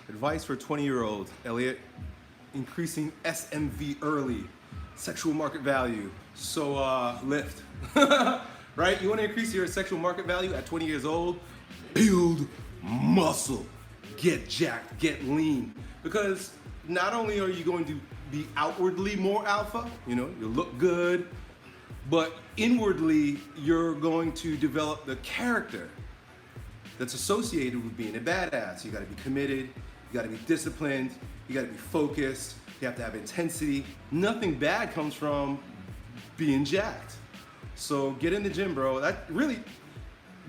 Advice for 20-year-old Elliot: increasing SMV early, sexual market value. So lift, right? You want to increase your sexual market value at 20 years old? Build muscle, get jacked, get lean. Because not only are you going to be outwardly more alpha, you look good, but inwardly you're going to develop the character that's associated with being a badass. You gotta be committed, you gotta be disciplined, you gotta be focused, you have to have intensity. Nothing bad comes from being jacked. So get in the gym, bro.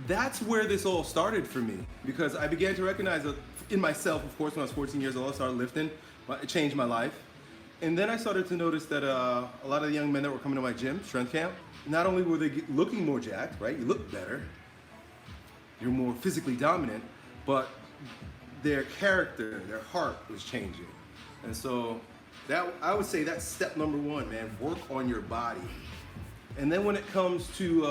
That's where this all started for me, because I began to recognize in myself, of course, when I was 14 years old, I started lifting. It changed my life. And then I started to notice that a lot of the young men that were coming to my gym, strength camp, not only were they looking more jacked, right? You look better, you're more physically dominant, but their character, their heart was changing. And so I would say that's step number one, man. Work on your body. And then when it comes to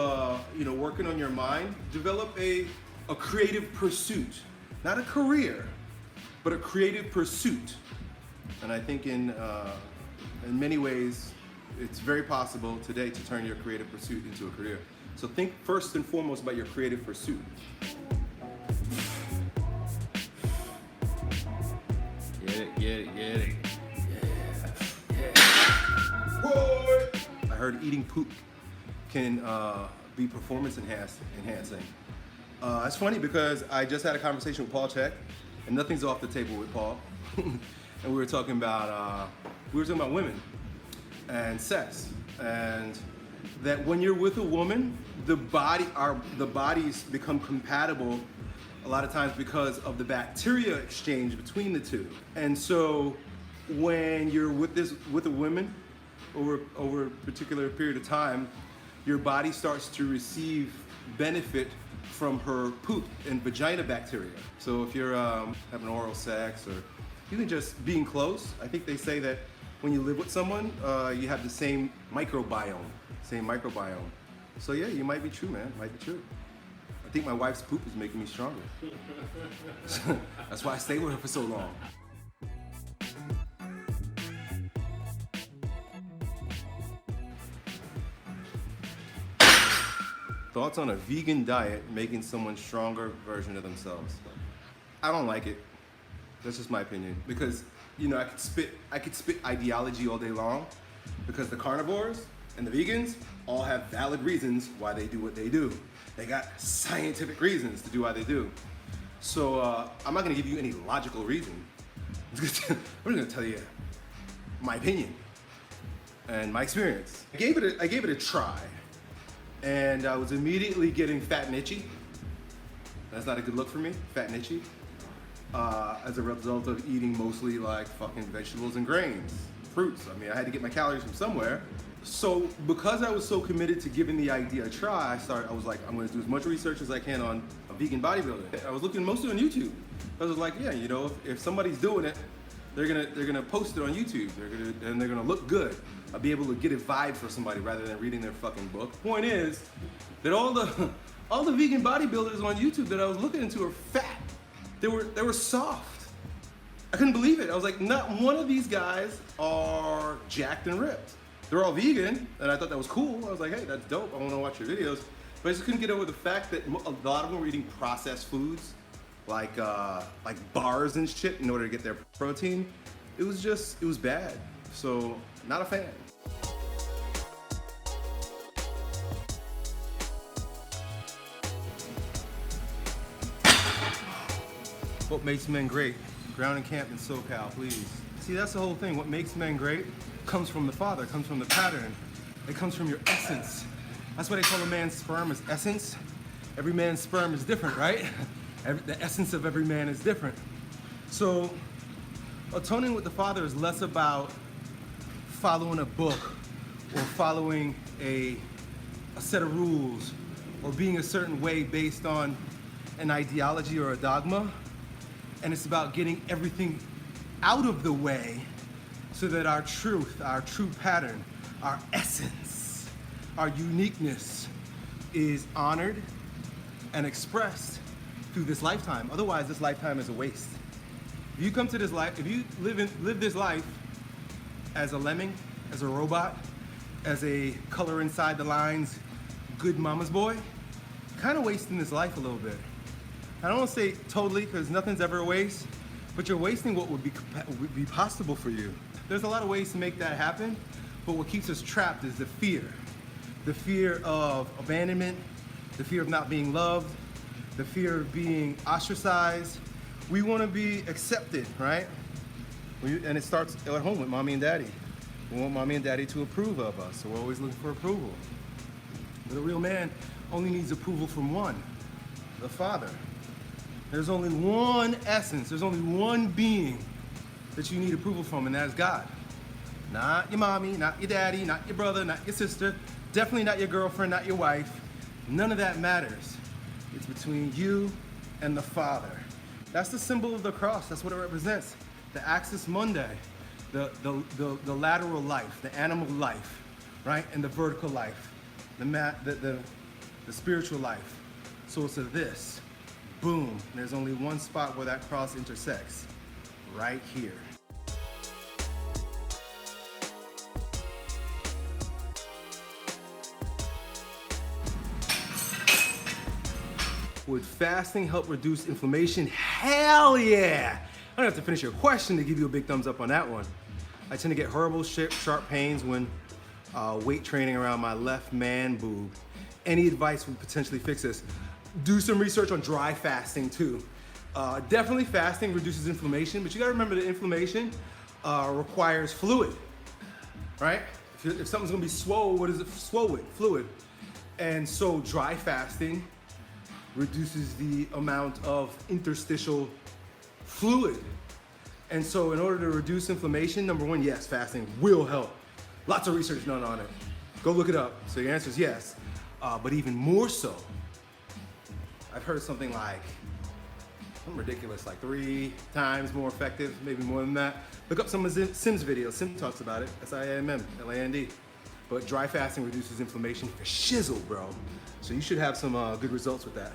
working on your mind, develop a creative pursuit, not a career, but a creative pursuit. And I think in many ways, it's very possible today to turn your creative pursuit into a career. So think first and foremost about your creative pursuit. Get it. Yeah. Roy! I heard eating poop can be performance enhancing. It's funny because I just had a conversation with Paul Check, and nothing's off the table with Paul. And we were talking about women and sex, and that when you're with a woman, the bodies become compatible a lot of times because of the bacteria exchange between the two. And so when you're with a woman over a particular period of time, your body starts to receive benefit from her poop and vagina bacteria. So if you're having oral sex, or even just being close, I think they say that when you live with someone, you have the same microbiome. So yeah, you might be true, man. Might be true. I think my wife's poop is making me stronger. That's why I stayed with her for so long. Thoughts on a vegan diet making someone stronger version of themselves? I don't like it. That's just my opinion. Because I could spit ideology all day long, because the carnivores and the vegans all have valid reasons why they do what they do. They got scientific reasons to do why they do. So I'm not gonna give you any logical reason. I'm just gonna tell you my opinion and my experience. I gave it a try, and I was immediately getting fat and itchy. That's not a good look for me, fat and itchy. As a result of eating mostly like fucking vegetables and grains, fruits. I mean, I had to get my calories from somewhere. So because I was so committed to giving the idea a try, I was like, I'm gonna do as much research as I can on vegan bodybuilding. I was looking mostly on YouTube. I was like, yeah, if somebody's doing it, they're gonna post it on YouTube. They're gonna look good. I'll be able to get a vibe for somebody rather than reading their fucking book. Point is that all the vegan bodybuilders on YouTube that I was looking into are fat. They were soft. I couldn't believe it. I was like, not one of these guys are jacked and ripped. They're all vegan, and I thought that was cool. I was like, hey, that's dope. I want to watch your videos. But I just couldn't get over the fact that a lot of them were eating processed foods, like bars and shit, in order to get their protein. It was bad. So, not a fan. What makes men great? Ground and camp in SoCal, please. See, that's the whole thing. What makes men great comes from the father, comes from the pattern. It comes from your essence. That's why they call a man's sperm as essence. Every man's sperm is different, right? The essence of every man is different. So, atoning with the father is less about following a book or following a set of rules or being a certain way based on an ideology or a dogma. And it's about getting everything out of the way so that our truth, our true pattern, our essence, our uniqueness is honored and expressed through this lifetime. Otherwise, this lifetime is a waste. you come to this life, if you live this life as a lemming, as a robot, as a color inside the lines, good mama's boy, kind of wasting this life a little bit. I don't want to say totally, because nothing's ever a waste, but you're wasting what would be possible for you. There's a lot of ways to make that happen, but what keeps us trapped is the fear. The fear of abandonment, the fear of not being loved, the fear of being ostracized. We want to be accepted, right? And it starts at home with mommy and daddy. We want mommy and daddy to approve of us, so we're always looking for approval. But a real man only needs approval from one, the Father. There's only one essence, there's only one being that you need approval from, and that is God. Not your mommy, not your daddy, not your brother, not your sister, definitely not your girlfriend, not your wife. None of that matters. It's between you and the Father. That's the symbol of the cross. That's what it represents. The axis mundi, the lateral life, the animal life, right? And the vertical life, the spiritual life. So it's a this, boom. And there's only one spot where that cross intersects, right here. Would fasting help reduce inflammation? Hell yeah! I don't have to finish your question to give you a big thumbs up on that one. I tend to get horrible, sharp pains when weight training around my left man boob. Any advice would potentially fix this? Do some research on dry fasting too. Definitely fasting reduces inflammation, but you gotta remember that inflammation requires fluid, right? If something's gonna be swole, what is it swole with? Fluid. And so dry fasting reduces the amount of interstitial fluid. And so in order to reduce inflammation, number one, yes, fasting will help. Lots of research done on it. Go look it up. So your answer is yes. But even more so, I've heard something like, ridiculous, like 3 times more effective, maybe more than that. Look up some of Sim's videos. Sim talks about it. SIMM, LAND. But dry fasting reduces inflammation for shizzle, bro. So you should have some good results with that.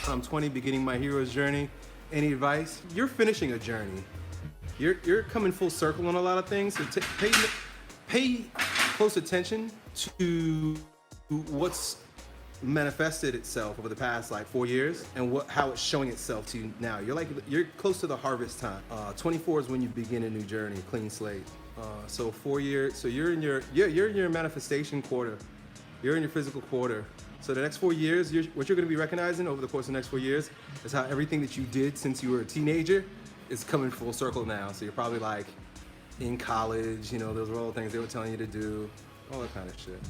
I'm 20, beginning my hero's journey. Any advice? You're finishing a journey. You're coming full circle on a lot of things. So pay close attention to what's manifested itself over the past like 4 years and how it's showing itself to you now. You're close to the harvest time. 24 is when you begin a new journey, clean slate. So 4 years. So you're in your manifestation quarter. You're in your physical quarter. So the next 4 years, what you're going to be recognizing over the course of the next 4 years is how everything that you did since you were a teenager is coming full circle now. So you're probably like in college, you know, those were all the things they were telling you to do, all that kind of shit.